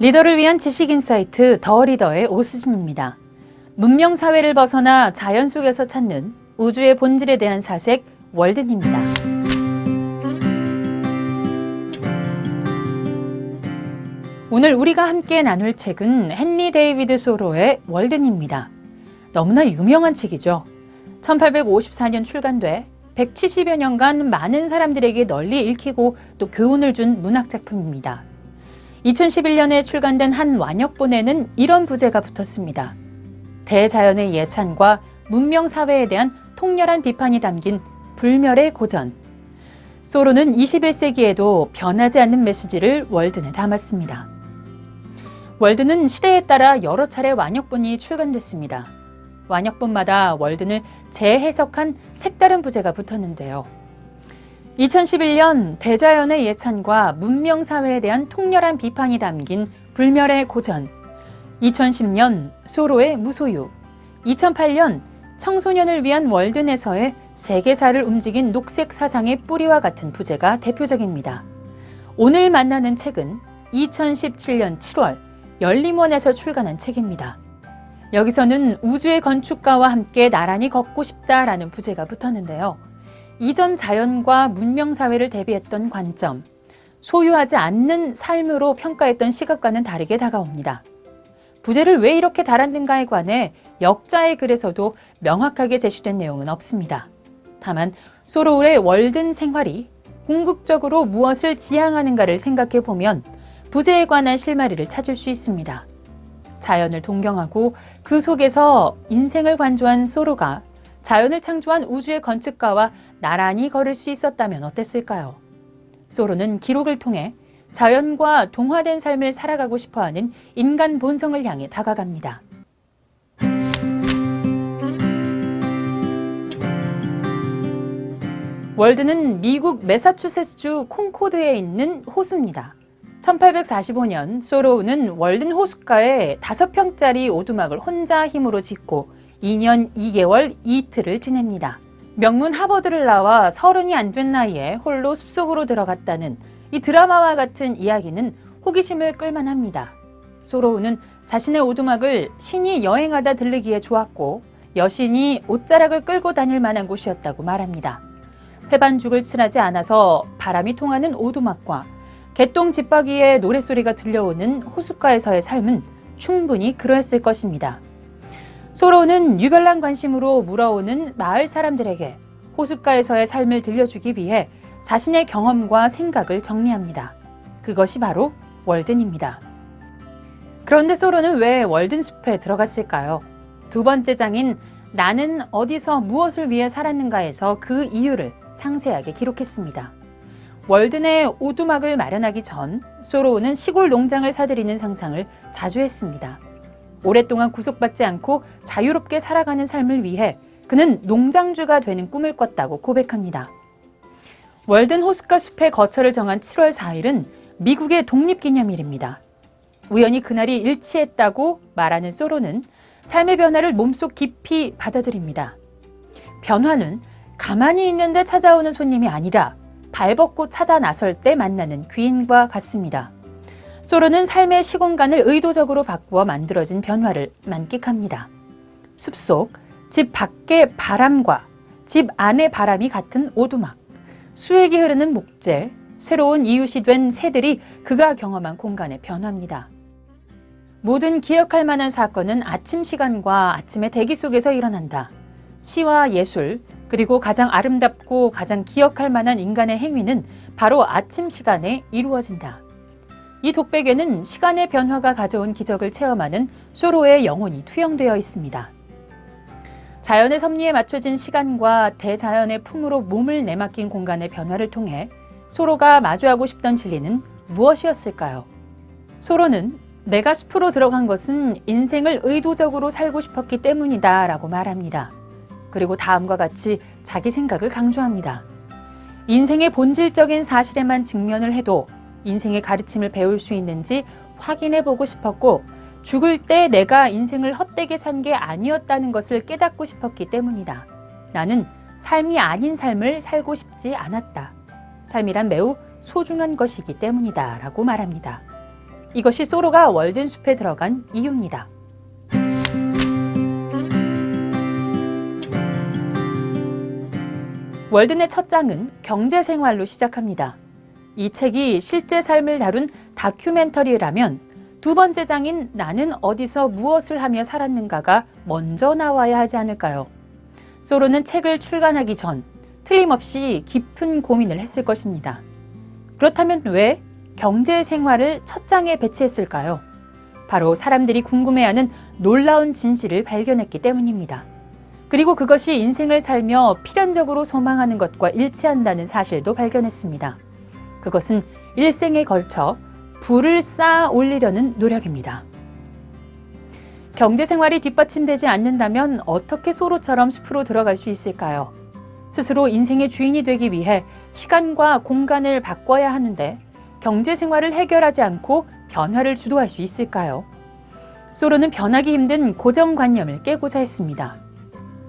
리더를 위한 지식 인사이트 더 리더의 오수진입니다. 문명 사회를 벗어나 자연 속에서 찾는 우주의 본질에 대한 사색 월든입니다. 오늘 우리가 함께 나눌 책은 헨리 데이비드 소로의 월든입니다. 너무나 유명한 책이죠. 1854년 출간돼 170여 년간 많은 사람들에게 널리 읽히고 또 교훈을 준 문학작품입니다. 2011년에 출간된 한 완역본에는 이런 부제가 붙었습니다. 대자연의 예찬과 문명사회에 대한 통렬한 비판이 담긴 불멸의 고전. 소로는 21세기에도 변하지 않는 메시지를 월든에 담았습니다. 월든은 시대에 따라 여러 차례 완역본이 출간됐습니다. 완역본마다 월든을 재해석한 색다른 부제가 붙었는데요. 2011년 대자연의 예찬과 문명사회에 대한 통렬한 비판이 담긴 불멸의 고전, 2010년 소로의 무소유, 2008년 청소년을 위한 월든에서의 세계사를 움직인 녹색 사상의 뿌리와 같은 부제가 대표적입니다. 오늘 만나는 책은 2017년 7월 열림원에서 출간한 책입니다. 여기서는 우주의 건축가와 함께 나란히 걷고 싶다라는 부제가 붙었는데요. 이전 자연과 문명사회를 대비했던 관점, 소유하지 않는 삶으로 평가했던 시각과는 다르게 다가옵니다. 부제를 왜 이렇게 달았는가에 관해 역자의 글에서도 명확하게 제시된 내용은 없습니다. 다만 소로의 월든 생활이 궁극적으로 무엇을 지향하는가를 생각해 보면 부제에 관한 실마리를 찾을 수 있습니다. 자연을 동경하고 그 속에서 인생을 관조한 소로가 자연을 창조한 우주의 건축가와 나란히 걸을 수 있었다면 어땠을까요? 소로는 기록을 통해 자연과 동화된 삶을 살아가고 싶어하는 인간 본성을 향해 다가갑니다. 월든은 미국 매사추세츠주 콩코드에 있는 호수입니다. 1845년 소로우는 월든 호숫가에 5평짜리 오두막을 혼자 힘으로 짓고 2년 2개월 이틀을 지냅니다. 명문 하버드를 나와 30이 안 된 나이에 홀로 숲속으로 들어갔다는 이 드라마와 같은 이야기는 호기심을 끌만합니다. 소로우는 자신의 오두막을 신이 여행하다 들르기에 좋았고 여신이 옷자락을 끌고 다닐 만한 곳이었다고 말합니다. 회반죽을 칠하지 않아서 바람이 통하는 오두막과 개똥 집바퀴의 노랫소리가 들려오는 호숫가에서의 삶은 충분히 그러했을 것입니다. 소로우는 유별난 관심으로 물어오는 마을 사람들에게 호숫가에서의 삶을 들려주기 위해 자신의 경험과 생각을 정리합니다. 그것이 바로 월든입니다. 그런데 소로는 왜 월든 숲에 들어갔을까요? 두 번째 장인 나는 어디서 무엇을 위해 살았는가에서 그 이유를 상세하게 기록했습니다. 월든의 오두막을 마련하기 전 소로우는 시골 농장을 사들이는 상상을 자주 했습니다. 오랫동안 구속받지 않고 자유롭게 살아가는 삶을 위해 그는 농장주가 되는 꿈을 꿨다고 고백합니다. 월든 호숫가 숲의 거처를 정한 7월 4일은 미국의 독립기념일입니다. 우연히 그날이 일치했다고 말하는 소로는 삶의 변화를 몸속 깊이 받아들입니다. 변화는 가만히 있는데 찾아오는 손님이 아니라 발벗고 찾아 나설 때 만나는 귀인과 같습니다. 소로는 삶의 시공간을 의도적으로 바꾸어 만들어진 변화를 만끽합니다. 숲속, 집 밖의 바람과 집 안의 바람이 같은 오두막, 수액이 흐르는 목재, 새로운 이웃이 된 새들이 그가 경험한 공간의 변화입니다. 모든 기억할 만한 사건은 아침 시간과 아침의 대기 속에서 일어난다. 시와 예술, 그리고 가장 아름답고 가장 기억할 만한 인간의 행위는 바로 아침 시간에 이루어진다. 이 독백에는 시간의 변화가 가져온 기적을 체험하는 소로의 영혼이 투영되어 있습니다. 자연의 섭리에 맞춰진 시간과 대자연의 품으로 몸을 내맡긴 공간의 변화를 통해 소로가 마주하고 싶던 진리는 무엇이었을까요? 소로는 내가 숲으로 들어간 것은 인생을 의도적으로 살고 싶었기 때문이다 라고 말합니다. 그리고 다음과 같이 자기 생각을 강조합니다. 인생의 본질적인 사실에만 직면을 해도 인생의 가르침을 배울 수 있는지 확인해보고 싶었고 죽을 때 내가 인생을 헛되게 산 게 아니었다는 것을 깨닫고 싶었기 때문이다. 나는 삶이 아닌 삶을 살고 싶지 않았다. 삶이란 매우 소중한 것이기 때문이다 라고 말합니다. 이것이 소로가 월든숲에 들어간 이유입니다. 월든의 첫 장은 경제생활로 시작합니다. 이 책이 실제 삶을 다룬 다큐멘터리라면 두 번째 장인 나는 어디서 무엇을 하며 살았는가가 먼저 나와야 하지 않을까요? 소로는 책을 출간하기 전 틀림없이 깊은 고민을 했을 것입니다. 그렇다면 왜 경제생활을 첫 장에 배치했을까요? 바로 사람들이 궁금해하는 놀라운 진실을 발견했기 때문입니다. 그리고 그것이 인생을 살며 필연적으로 소망하는 것과 일치한다는 사실도 발견했습니다. 그것은 일생에 걸쳐 부를 쌓아 올리려는 노력입니다. 경제생활이 뒷받침되지 않는다면 어떻게 소로처럼 숲으로 들어갈 수 있을까요? 스스로 인생의 주인이 되기 위해 시간과 공간을 바꿔야 하는데 경제생활을 해결하지 않고 변화를 주도할 수 있을까요? 소로는 변하기 힘든 고정관념을 깨고자 했습니다.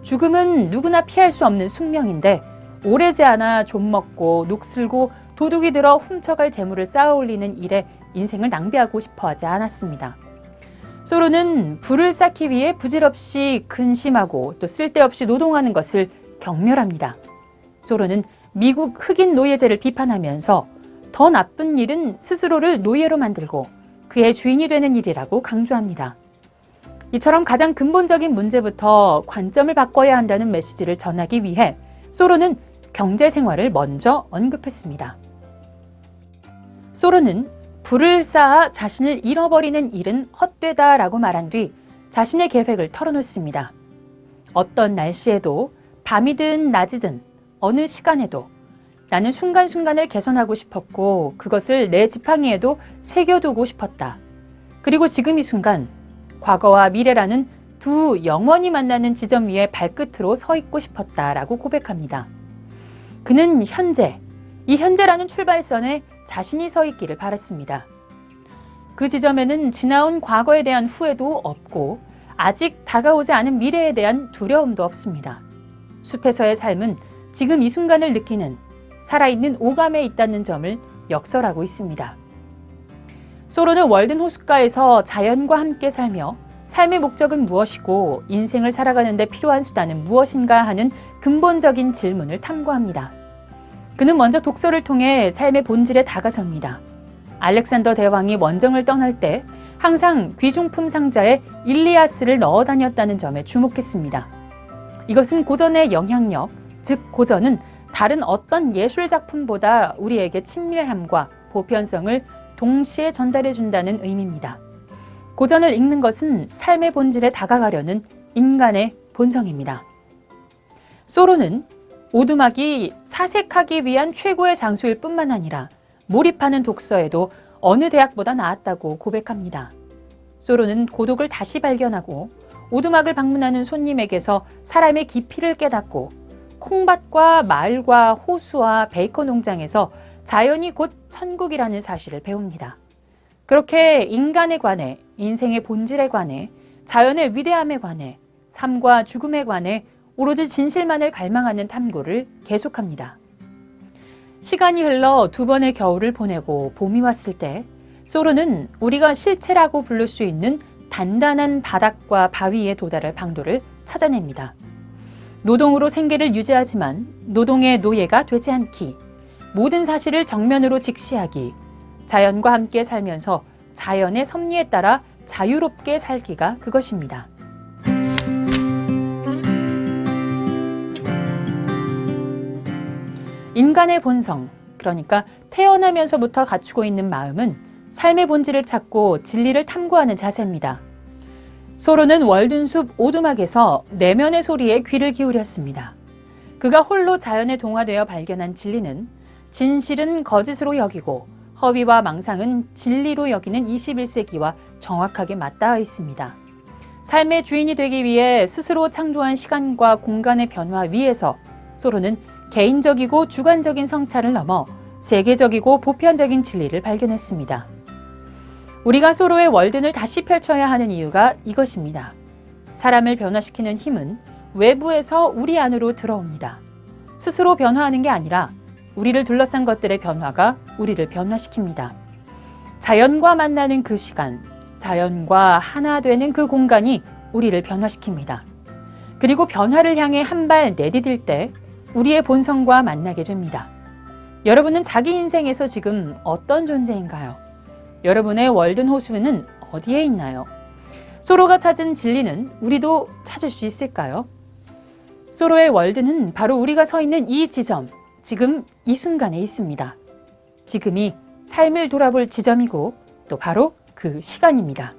죽음은 누구나 피할 수 없는 숙명인데 오래지 않아 좀먹고 녹슬고 도둑이 들어 훔쳐갈 재물을 쌓아 올리는 일에 인생을 낭비하고 싶어 하지 않았습니다. 소로는 부를 쌓기 위해 부질없이 근심하고 또 쓸데없이 노동하는 것을 경멸합니다. 소로는 미국 흑인 노예제를 비판하면서 더 나쁜 일은 스스로를 노예로 만들고 그의 주인이 되는 일이라고 강조합니다. 이처럼 가장 근본적인 문제부터 관점을 바꿔야 한다는 메시지를 전하기 위해 소로는 경제생활을 먼저 언급했습니다. 소로는 부를 쌓아 자신을 잃어버리는 일은 헛되다라고 말한 뒤 자신의 계획을 털어놓습니다. 어떤 날씨에도 밤이든 낮이든 어느 시간에도 나는 순간순간을 개선하고 싶었고 그것을 내 지팡이에도 새겨두고 싶었다. 그리고 지금 이 순간 과거와 미래라는 두 영원히 만나는 지점 위에 발끝으로 서 있고 싶었다라고 고백합니다. 그는 이 현재라는 출발선에 자신이 서 있기를 바랐습니다. 그 지점에는 지나온 과거에 대한 후회도 없고 아직 다가오지 않은 미래에 대한 두려움도 없습니다. 숲에서의 삶은 지금 이 순간을 느끼는 살아있는 오감에 있다는 점을 역설하고 있습니다. 소로는 월든 호숫가에서 자연과 함께 살며 삶의 목적은 무엇이고 인생을 살아가는 데 필요한 수단은 무엇인가 하는 근본적인 질문을 탐구합니다. 그는 먼저 독서를 통해 삶의 본질에 다가섭니다. 알렉산더 대왕이 원정을 떠날 때 항상 귀중품 상자에 일리아스를 넣어 다녔다는 점에 주목했습니다. 이것은 고전의 영향력, 즉 고전은 다른 어떤 예술 작품보다 우리에게 친밀함과 보편성을 동시에 전달해준다는 의미입니다. 고전을 읽는 것은 삶의 본질에 다가가려는 인간의 본성입니다. 소로는 오두막이 사색하기 위한 최고의 장소일 뿐만 아니라 몰입하는 독서에도 어느 대학보다 나았다고 고백합니다. 소로는 고독을 다시 발견하고 오두막을 방문하는 손님에게서 사람의 깊이를 깨닫고 콩밭과 마을과 호수와 베이커 농장에서 자연이 곧 천국이라는 사실을 배웁니다. 그렇게 인간에 관해, 인생의 본질에 관해, 자연의 위대함에 관해, 삶과 죽음에 관해 오로지 진실만을 갈망하는 탐구를 계속합니다. 시간이 흘러 두 번의 겨울을 보내고 봄이 왔을 때 소로는 우리가 실체라고 부를 수 있는 단단한 바닥과 바위에 도달할 방도를 찾아냅니다. 노동으로 생계를 유지하지만 노동의 노예가 되지 않기, 모든 사실을 정면으로 직시하기, 자연과 함께 살면서 자연의 섭리에 따라 자유롭게 살기가 그것입니다. 인간의 본성, 그러니까 태어나면서부터 갖추고 있는 마음은 삶의 본질을 찾고 진리를 탐구하는 자세입니다. 소로는 월든숲 오두막에서 내면의 소리에 귀를 기울였습니다. 그가 홀로 자연에 동화되어 발견한 진리는 진실은 거짓으로 여기고 허위와 망상은 진리로 여기는 21세기와 정확하게 맞닿아 있습니다. 삶의 주인이 되기 위해 스스로 창조한 시간과 공간의 변화 위에서 소로는 개인적이고 주관적인 성찰을 넘어 세계적이고 보편적인 진리를 발견했습니다. 우리가 소로의 월든을 다시 펼쳐야 하는 이유가 이것입니다. 사람을 변화시키는 힘은 외부에서 우리 안으로 들어옵니다. 스스로 변화하는 게 아니라 우리를 둘러싼 것들의 변화가 우리를 변화시킵니다. 자연과 만나는 그 시간, 자연과 하나 되는 그 공간이 우리를 변화시킵니다. 그리고 변화를 향해 한 발 내디딜 때 우리의 본성과 만나게 됩니다. 여러분은 자기 인생에서 지금 어떤 존재인가요? 여러분의 월든 호수는 어디에 있나요? 소로가 찾은 진리는 우리도 찾을 수 있을까요? 소로의 월드는 바로 우리가 서 있는 이 지점, 지금 이 순간에 있습니다. 지금이 삶을 돌아볼 지점이고 또 바로 그 시간입니다.